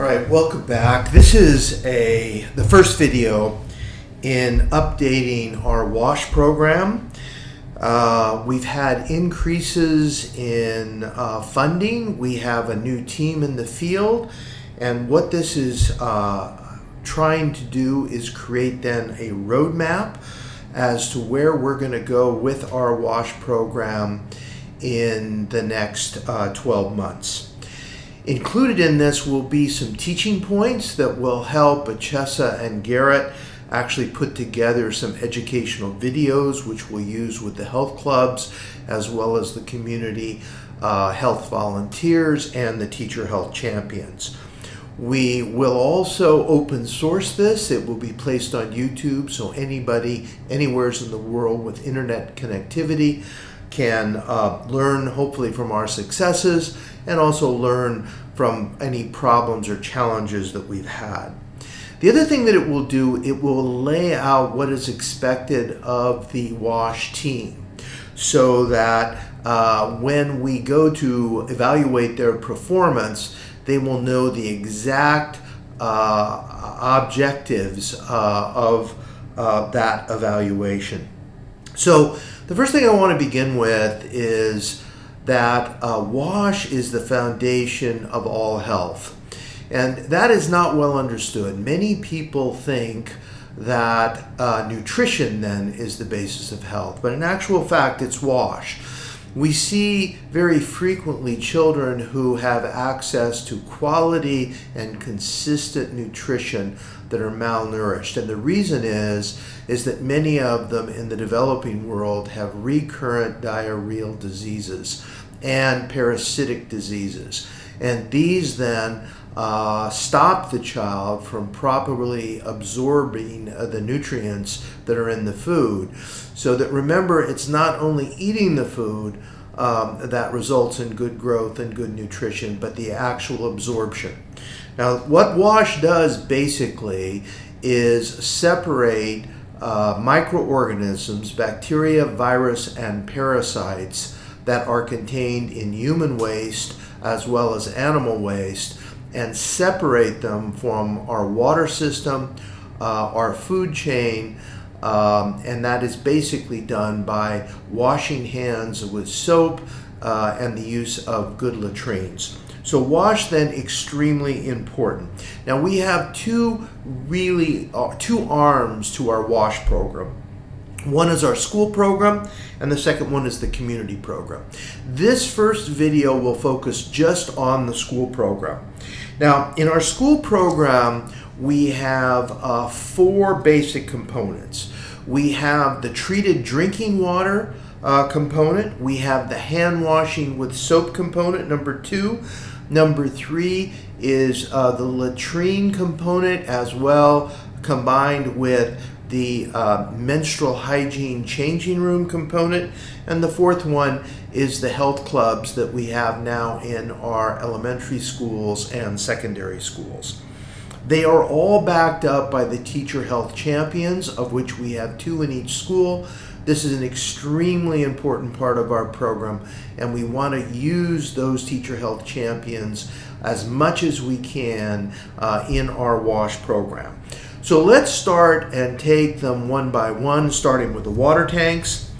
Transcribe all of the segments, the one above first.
right, welcome back. This is the first video in updating our WASH program. We've had increases in funding. We have a new team in the field, and what this is trying to do is create then a roadmap as to where we're going to go with our WASH program in the next 12 months. Included in this will be some teaching points that will help Achessa and Garrett actually put together some educational videos which we'll use with the health clubs as well as the community health volunteers and the teacher health champions. We will also open source this. It will be placed on YouTube, so anybody anywhere in the world with internet connectivity can learn hopefully from our successes and also learn from any problems or challenges that we've had. The other thing that it will do, it will lay out what is expected of the WASH team so that when we go to evaluate their performance, they will know the exact objectives of that evaluation. So the first thing I want to begin with is that WASH is the foundation of all health. And that is not well understood. Many people think that nutrition then is the basis of health, but in actual fact it's WASH. We see very frequently children who have access to quality and consistent nutrition that are malnourished. And the reason is that many of them in the developing world have recurrent diarrheal diseases and parasitic diseases. And these then stop the child from properly absorbing the nutrients that are in the food. So that, remember, it's not only eating the food that results in good growth and good nutrition, but the actual absorption. Now, what WASH does basically is separate microorganisms, bacteria, virus, and parasites that are contained in human waste as well as animal waste, and separate them from our water system, our food chain, and that is basically done by washing hands with soap and the use of good latrines. So WASH then extremely important. Now we have two arms to our WASH program. One is our school program, and the second one is the community program. This first video will focus just on the school program. Now, in our school program, we have 4 basic components. We have the treated drinking water component. We have the hand washing with soap component, number 2. Number 3 is the latrine component as well, combined with the menstrual hygiene changing room component, and the 4th one is the health clubs that we have now in our elementary schools and secondary schools. They are all backed up by the teacher health champions, of which we have 2 in each school. This is an extremely important part of our program, and we want to use those teacher health champions as much as we can in our WASH program. So let's start and take them one by one, starting with the water tanks.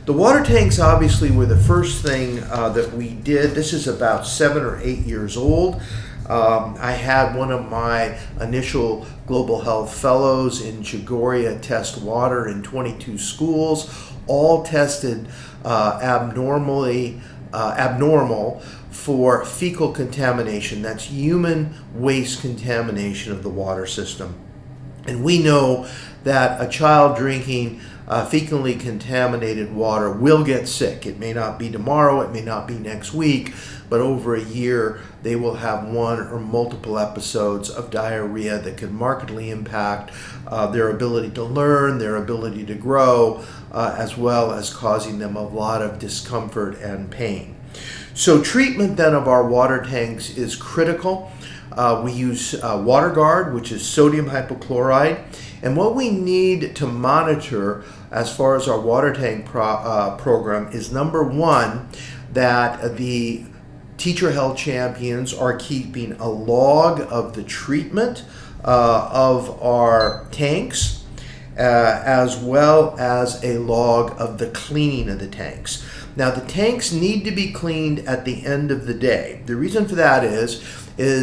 The water tanks obviously were the first thing that we did. This is about 7 or 8 years old. I had one of my initial global health fellows in Chagorya test water in 22 schools, all tested abnormal for fecal contamination. That's human waste contamination of the water system. And we know that a child drinking fecally contaminated water will get sick. It may not be tomorrow, it may not be next week, but over a year they will have 1 or multiple episodes of diarrhea that could markedly impact their ability to learn, their ability to grow, as well as causing them a lot of discomfort and pain. So treatment then of our water tanks is critical. We use WaterGuard, which is sodium hypochlorite. And what we need to monitor as far as our water tank program is, number 1, that the teacher health champions are keeping a log of the treatment of our tanks, as well as a log of the cleaning of the tanks. Now, the tanks need to be cleaned at the end of the day. The reason for that is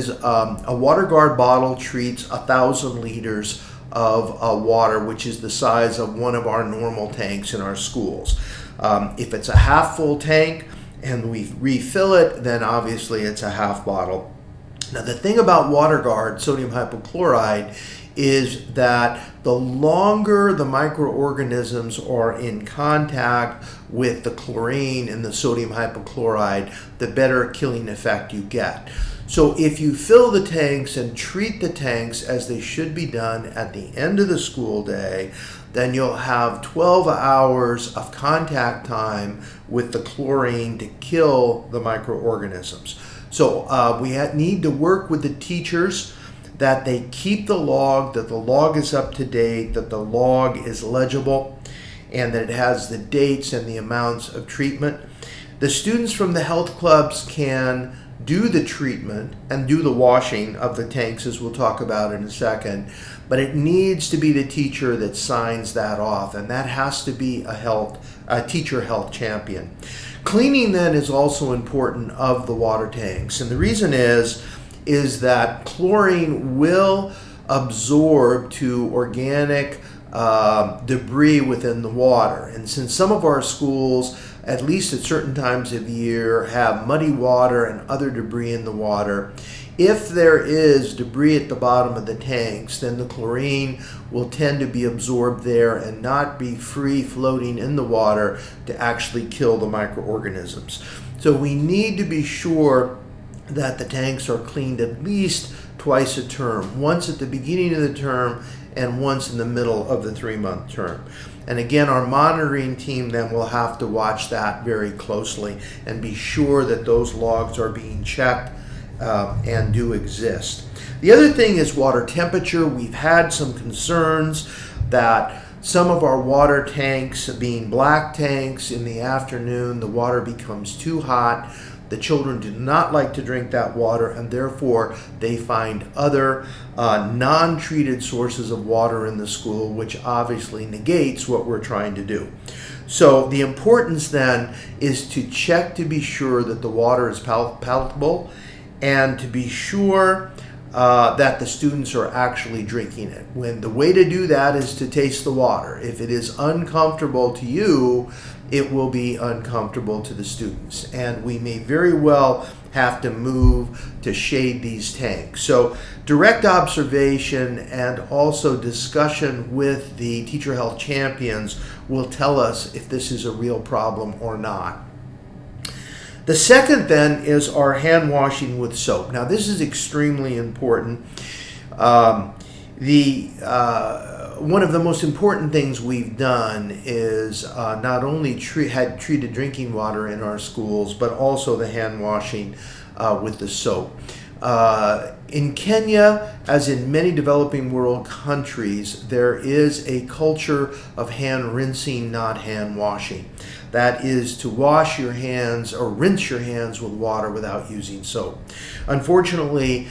a WaterGuard bottle treats 1,000 liters of water, which is the size of one of our normal tanks in our schools. If it's a half full tank and we refill it, then obviously it's a half bottle. Now, the thing about WaterGuard sodium hypochlorite is that the longer the microorganisms are in contact with the chlorine and the sodium hypochlorite, the better killing effect you get. So if you fill the tanks and treat the tanks as they should be done at the end of the school day, then you'll have 12 hours of contact time with the chlorine to kill the microorganisms. So we need to work with the teachers that they keep the log, that the log is up to date, that the log is legible, and that it has the dates and the amounts of treatment. The students from the health clubs can do the treatment and do the washing of the tanks, as we'll talk about in a second, but it needs to be the teacher that signs that off, and that has to be a teacher health champion. Cleaning then is also important of the water tanks, and the reason is that chlorine will absorb to organic debris within the water. And since some of our schools, at least at certain times of year, have muddy water and other debris in the water, if there is debris at the bottom of the tanks, then the chlorine will tend to be absorbed there and not be free floating in the water to actually kill the microorganisms. So we need to be sure that the tanks are cleaned at least twice a term, once at the beginning of the term and once in the middle of the 3-month term. And again, our monitoring team then will have to watch that very closely and be sure that those logs are being checked and do exist. The other thing is water temperature. We've had some concerns that some of our water tanks, being black tanks, in the afternoon, the water becomes too hot. The children do not like to drink that water, and therefore they find other non-treated sources of water in the school, which obviously negates what we're trying to do. So the importance then is to check to be sure that the water is palatable and to be sure that the students are actually drinking it. When the way to do that is to taste the water. If it is uncomfortable to you, it will be uncomfortable to the students. And we may very well have to move to shade these tanks. So direct observation and also discussion with the teacher health champions will tell us if this is a real problem or not. The second then is our hand washing with soap. Now this is extremely important. One of the most important things we've done is not only had treated drinking water in our schools, but also the hand washing with the soap. In Kenya, as in many developing world countries, there is a culture of hand rinsing, not hand washing. That is to wash your hands or rinse your hands with water without using soap. Unfortunately,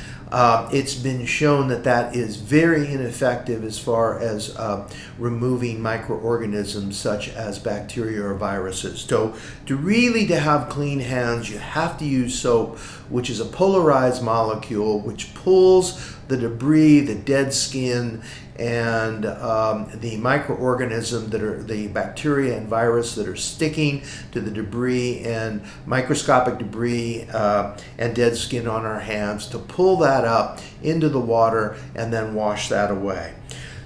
it's been shown that that is very ineffective as far as removing microorganisms such as bacteria or viruses. So to have clean hands, you have to use soap, which is a polarized molecule which pulls the debris, the dead skin, and the microorganism that are the bacteria and virus that are sticking to the debris and microscopic debris and dead skin on our hands, to pull that up into the water and then wash that away.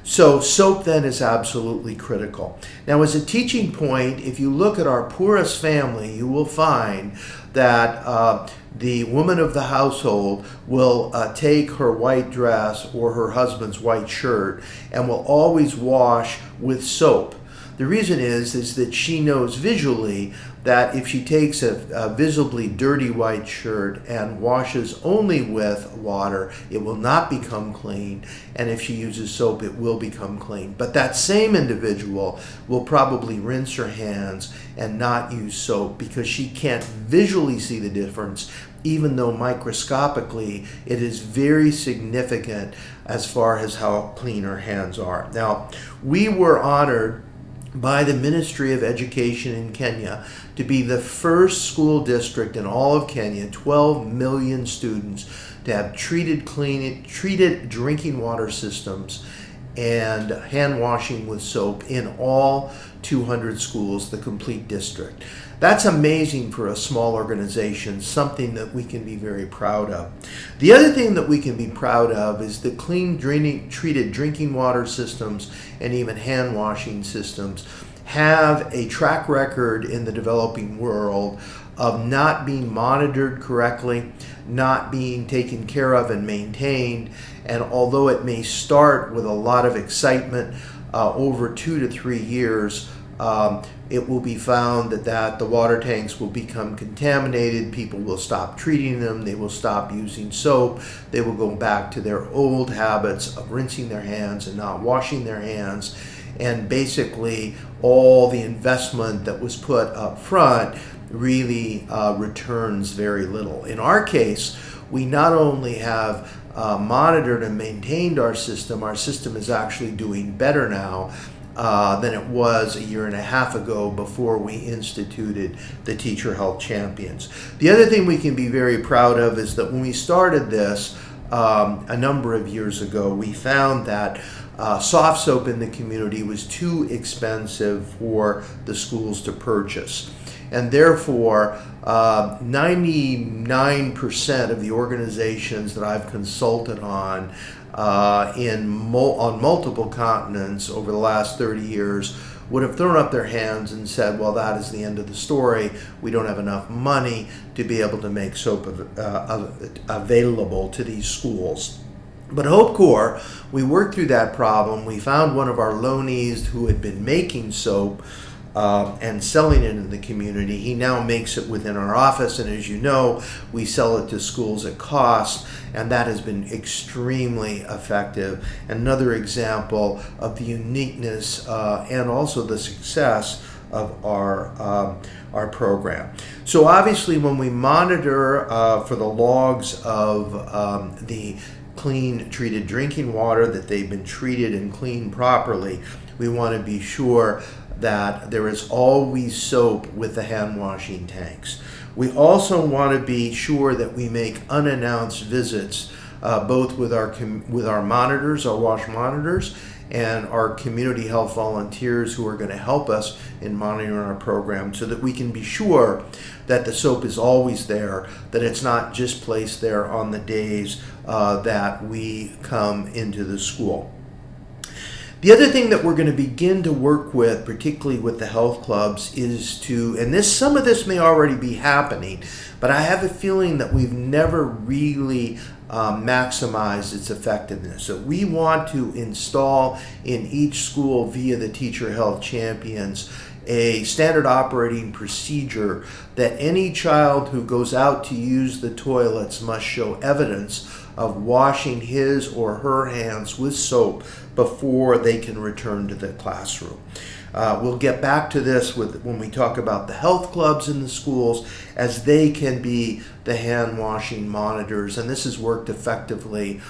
So soap then is absolutely critical. Now, as a teaching point, if you look at our poorest family, you will find that the woman of the household will take her white dress or her husband's white shirt and will always wash with soap. The reason is that she knows visually that if she takes a visibly dirty white shirt and washes only with water, it will not become clean, and if she uses soap, it will become clean. But that same individual will probably rinse her hands and not use soap because she can't visually see the difference, even though microscopically it is very significant as far as how clean her hands are. Now, we were honored by the Ministry of Education in Kenya to be the first school district in all of Kenya, 12 million students, to have treated drinking water systems and hand washing with soap in all 200 schools, the complete district. That's amazing for a small organization, something that we can be very proud of. The other thing that we can be proud of is the treated drinking water systems and even hand washing systems have a track record in the developing world of not being monitored correctly, not being taken care of and maintained. And although it may start with a lot of excitement, over 2 to 3 years, it will be found that the water tanks will become contaminated. People will stop treating them. They will stop using soap. They will go back to their old habits of rinsing their hands and not washing their hands. And basically, all the investment that was put up front really returns very little. In our case, we not only have monitored and maintained our system is actually doing better now than it was a year and a half ago before we instituted the Teacher Health Champions. The other thing we can be very proud of is that when we started this a number of years ago, we found that soft soap in the community was too expensive for the schools to purchase. And therefore, 99% of the organizations that I've consulted on multiple continents over the last 30 years would have thrown up their hands and said, well, that is the end of the story. We don't have enough money to be able to make soap available to these schools. But HopeCore, we worked through that problem. We found one of our loanees who had been making soap and selling it in the community. He now makes it within our office, and as you know, we sell it to schools at cost, and that has been extremely effective. Another example of the uniqueness and also the success of our program. So obviously, when we monitor for the logs of the clean treated drinking water, that they've been treated and cleaned properly, we want to be sure that there is always soap with the hand washing tanks. We also want to be sure that we make unannounced visits both with our monitors, our wash monitors, and our community health volunteers who are going to help us in monitoring our program, so that we can be sure that the soap is always there, that it's not just placed there on the days that we come into the school. The other thing that we're going to begin to work with, particularly with the health clubs, is to, and some of this may already be happening, but I have a feeling that we've never really maximized its effectiveness. So we want to install in each school via the Teacher Health Champions a standard operating procedure that any child who goes out to use the toilets must show evidence of washing his or her hands with soap before they can return to the classroom. We'll get back to this when we talk about the health clubs in the schools, as they can be the hand washing monitors, and this has worked effectively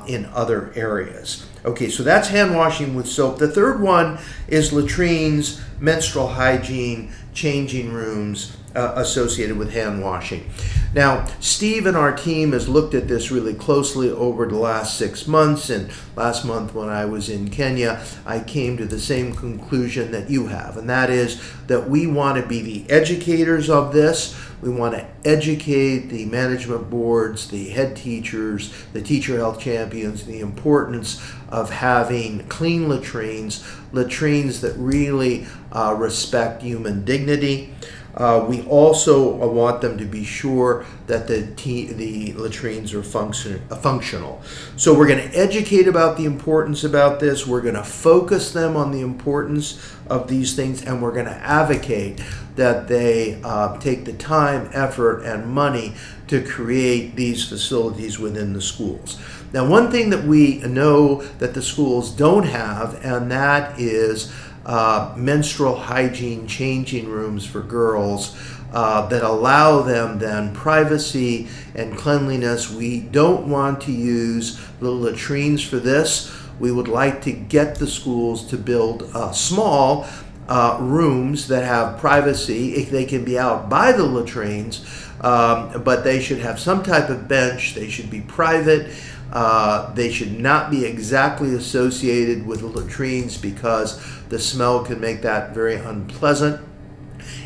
in other areas. Okay, so that's hand washing with soap. The third one is latrines, menstrual hygiene, changing rooms associated with hand washing. Now, Steve and our team has looked at this really closely over the last 6 months, and last month when I was in Kenya, I came to the same conclusion that you have, and that is that we want to be the educators of this. We want to educate the management boards, the head teachers, the Teacher Health Champions, the importance of having clean latrines that really respect human dignity. We also want them to be sure that the latrines are functional. So we're going to educate about the importance about this. We're going to focus them on the importance of these things, and we're going to advocate that they take the time, effort, and money to create these facilities within the schools. Now, one thing that we know that the schools don't have, and that is menstrual hygiene changing rooms for girls that allow them then privacy and cleanliness. We don't want to use the latrines for this. We would like to get the schools to build small rooms that have privacy. They can be out by the latrines, but they should have some type of bench. They should be private. They should not be exactly associated with the latrines because the smell can make that very unpleasant.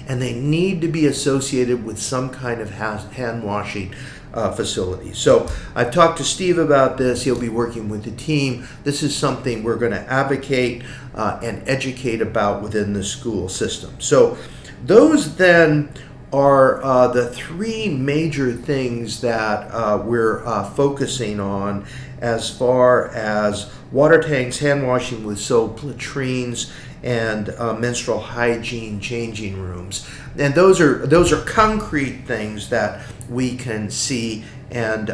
And they need to be associated with some kind of hand washing facility. So I've talked to Steve about this. He'll be working with the team. This is something we're going to advocate and educate about within the school system. So those then are the three major things that we're focusing on as far as water tanks, hand washing with soap, latrines, and menstrual hygiene changing rooms. And those are concrete things that we can see and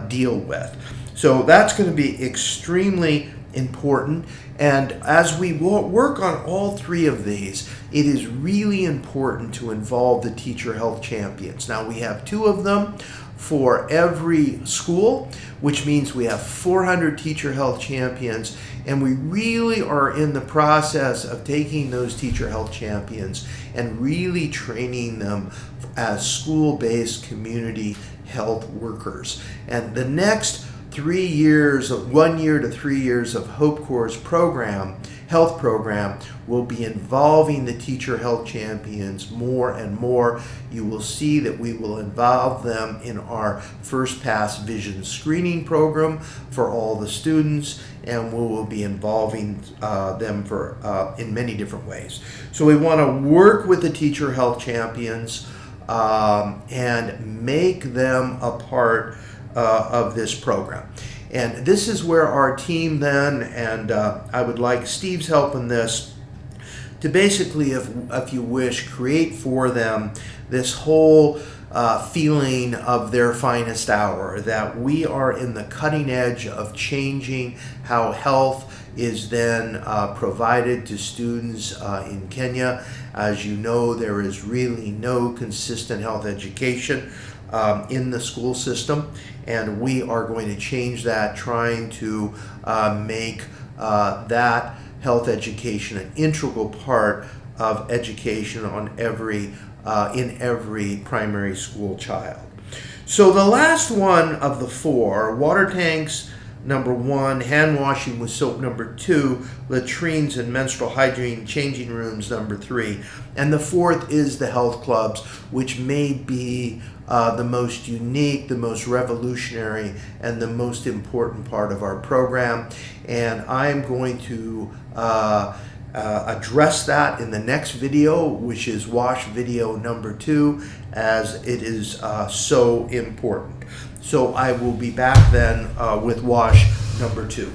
deal with. So that's going to be extremely important. And as we work on all three of these, it is really important to involve the teacher health champions. Now, we have 2 of them for every school, which means we have 400 teacher health champions, and we really are in the process of taking those teacher health champions and really training them as school-based community health workers. And the next 3 years, 1 year to 3 years of HopeCore's health program will be involving the teacher health champions more and more. You will see that we will involve them in our First Pass Vision screening program for all the students, and we will be involving them in many different ways. So we want to work with the teacher health champions and make them a part of this program. And this is where our team then, and I would like Steve's help in this, to basically, if you wish, create for them this whole feeling of their finest hour, that we are in the cutting edge of changing how health is then provided to students in Kenya. As you know, there is really no consistent health education in the school system, and we are going to change that, trying to make that health education an integral part of education on in every primary school child. So the last one of the 4, water tanks number 1, hand washing with soap number 2, latrines and menstrual hygiene changing rooms number 3, and the 4th is the health clubs, which may be the most unique, the most revolutionary, and the most important part of our program. And I'm going to address that in the next video, which is WASH video number 2, as it is so important. So I will be back then with WASH number 2.